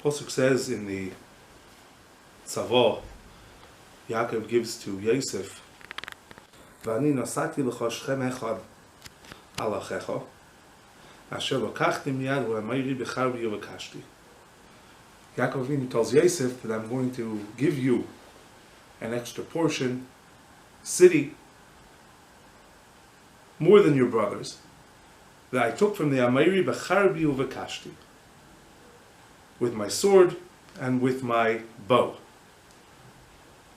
Pasuk says in the Tzavah, Yaakov gives to Yosef, V'ani nasati l'cha shchem echad al achecha, asher lokachti miyad v'amayri b'charbi uvekashti. Yaakov Avinu tells Yosef that I'm going to give you an extra portion, city, more than your brothers, that I took from the Amayri b'charbi uvekashti, with my sword and with my bow.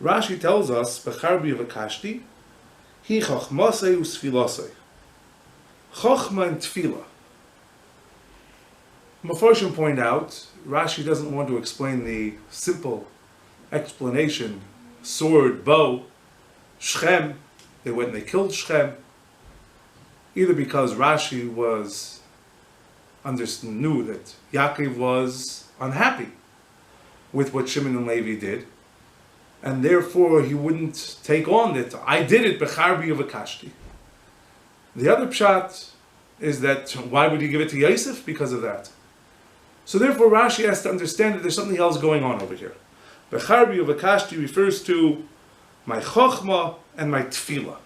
Rashi tells us, b'charbi uvekashti, hi chachmasei usfilasei. Chachma and Tefilah. Mefarshim point out, Rashi doesn't want to explain the simple explanation, sword, bow, Shechem, they went and they killed Shechem, either because Rashi knew that Yaakov was unhappy with what Shimon and Levi did, and therefore he wouldn't take on that. I did it, b'charbi uvekashti. The other pshat is that why would he give it to Yosef? Because of that. So therefore Rashi has to understand that there's something else going on over here. B'charbi uvekashti refers to my chokhmah and my Tefilah.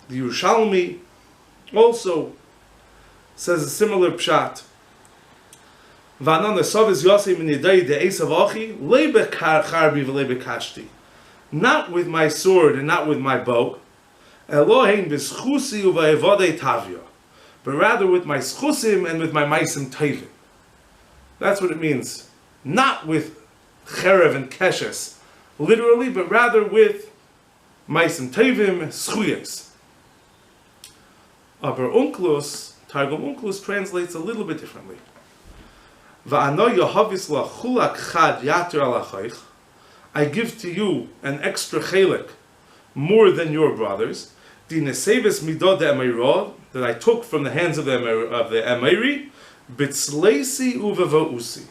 The Yerushalmi also says a similar pshat. Not with my sword and not with my bow, but rather with my schusim and with my maisim tovim. That's what it means. Not with cherev and keshes, literally, but rather with maisim tovim, schuyes. Aber Unklus, Targum Unklus translates a little bit differently. I give to you an extra chelik, more than your brothers, that I took from the hands of the Emiri, bitzleisi uvevausi.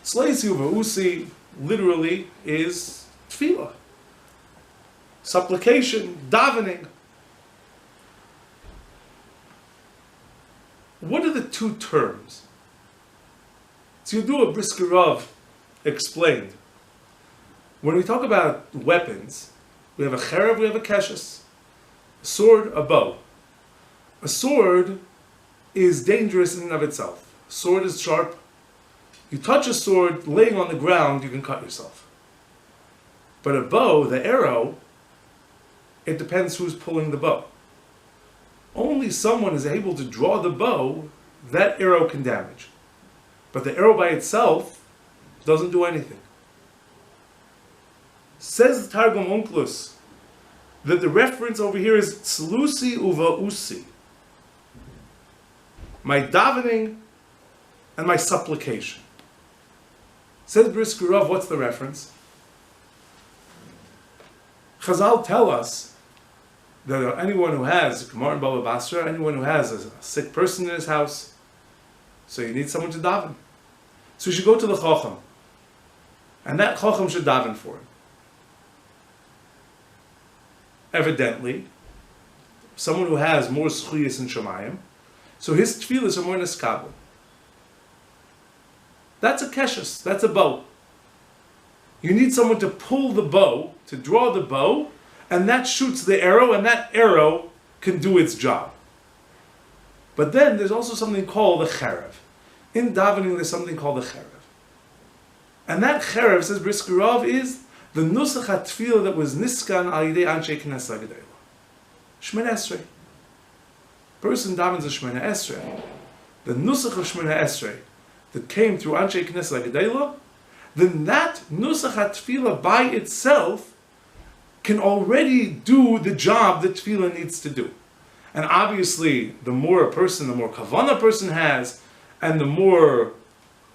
Sleisi uveusi literally is Tefilah, supplication, davening. What are the two terms? Tzidua Briskerov explained. When we talk about weapons, we have a cherev, we have a keshes. A sword, a bow. A sword is dangerous in and of itself. A sword is sharp. You touch a sword laying on the ground, you can cut yourself. But a bow, the arrow, it depends who's pulling the bow. Only someone is able to draw the bow, that arrow can damage. But the arrow by itself doesn't do anything. Says the Targum Onklus that the reference over here is tzlusi uvausi. My davening and my supplication. Says Briskerov, what's the reference? Chazal tell us that anyone who has, Gemara and Baba Basra, anyone who has a sick person in his house, so you need someone to daven. So you should go to the Chacham. And that Chacham should daven for him. Evidently, someone who has more schuyas in Shemayim, so his tefillas are more neskabel. That's a keshes, that's a bow. You need someone to pull the bow, to draw the bow, and that shoots the arrow, and that arrow can do its job. But then there's also something called the cherev. In davening, there's something called the cherev. And that cherev, says Briskerov, is the nusach ha-tefillah that was niskan al yidei anshe knesset hagedayla. Shemona Esrei. Person davens a Shemona Esrei. The nusach of Shemona Esrei that came through anshe knesset hagedayla, then that nusach ha-tefillah by itself can already do the job that tefillah needs to do. And obviously, the more a person, the more kavanah a person has, and the more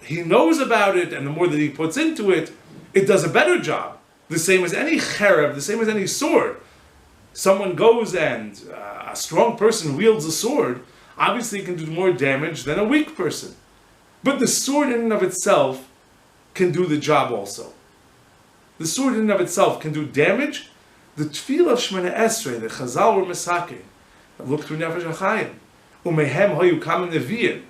he knows about it, and the more that he puts into it, it does a better job. The same as any cherev, the same as any sword. Someone goes and a strong person wields a sword, obviously it can do more damage than a weak person. But the sword in and of itself can do the job also. The sword in and of itself can do damage. The Tefilah of Shemona Esrei, the Chazal were Mesakin, that looked through Nefesh HaChaim, Umehem Hoyu Kamen Nevi'im,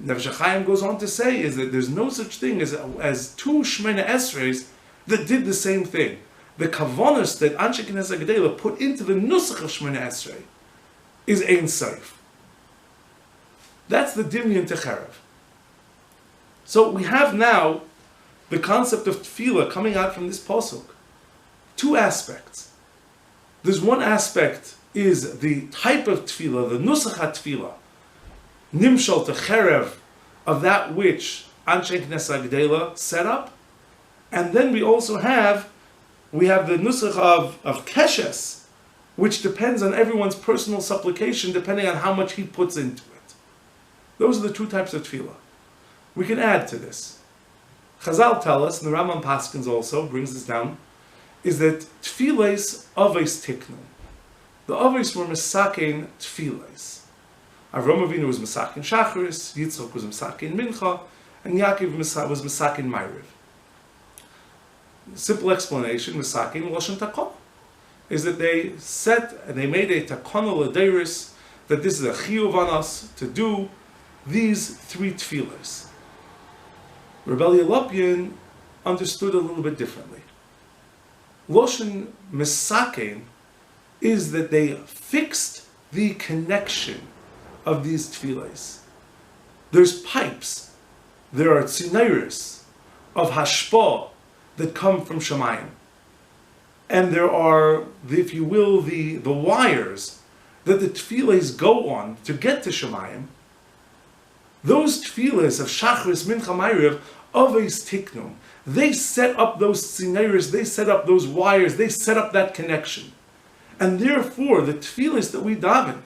Nefesh HaChaim goes on to say is that there's no such thing as two Shemona Esreis that did the same thing. The kavanos that Anshe Knesset Gedela put into the nusach of Shemona Esrei is Ein Sof. That's the Dimyan Techerev. So we have now the concept of Tefilah coming out from this pasuk. Two aspects. There's one aspect is the type of Tefilah, the nusach HaTefilah, Nimshal Techerev, of that which Anshe Knesset Gedela set up. And then we also have the nusach of Keshes, which depends on everyone's personal supplication, depending on how much he puts into it. Those are the two types of Tefilah. We can add to this. Chazal tell us, and the Rambam Paskins also brings this down, is that Tefilahs Avos Tiknu. The Avos were Mesakein Tefilahs. Avram Avinu was Mesakein Shacharis, Yitzchak was Mesakein Mincha, and Yaakov was Mesakein Ma'ariv. Simple explanation, Mesakein Lashon Takon, is that they set and they made a Takon L'Deiris, that this is a chiyuv on us to do these three tefillahs. Rebbe Lopian understood a little bit differently. Lashon Mesakein is that they fixed the connection of these tefillahs. There's pipes, there are tzinairis of hashpah that come from Shemayim. And there are, if you will, the wires that the tefillahs go on to get to Shemayim. Those tefillahs of Shachris, Mincha, Ma'ariv, Avos Tiknu, they set up those tzinairis, they set up those wires, they set up that connection. And therefore, the tefillahs that we daven,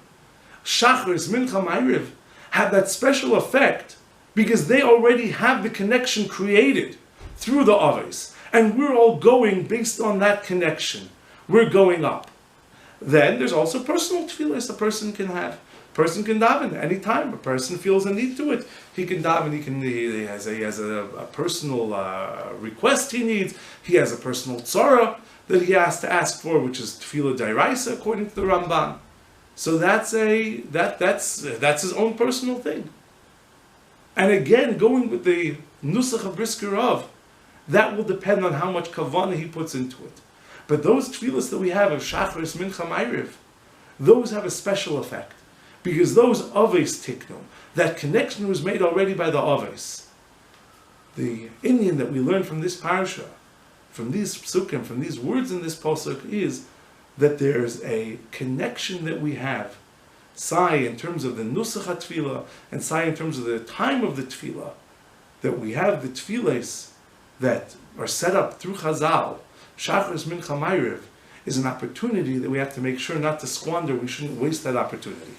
Shachris, Mincha, Ma'ariv, have that special effect because they already have the connection created through the Avos. And we're all going based on that connection. We're going up. Then there's also personal tefillahs a person can have. A person can daven anytime a person feels a need to it. He can daven. He has a personal request he needs. He has a personal tzara that he has to ask for, which is tefillah d'oraisa according to the Ramban. So that's his own personal thing. And again, going with the nusach of Brisker Rav, that will depend on how much kavanah he puts into it. But those tefillahs that we have of Shachris, Mincha, Ma'ariv, those have a special effect. Because those Avos Tiknu, that connection was made already by the Avos. The Indian that we learn from this parasha, from these psukim, from these words in this pasuk, is that there's a connection that we have. Sai in terms of the nusach HaTefilah, and Sai in terms of the time of the Tefilah, that we have the tefillahs that are set up through Chazal, Shachris, Mincha, Ma'ariv, is an opportunity that we have to make sure not to squander. We shouldn't waste that opportunity.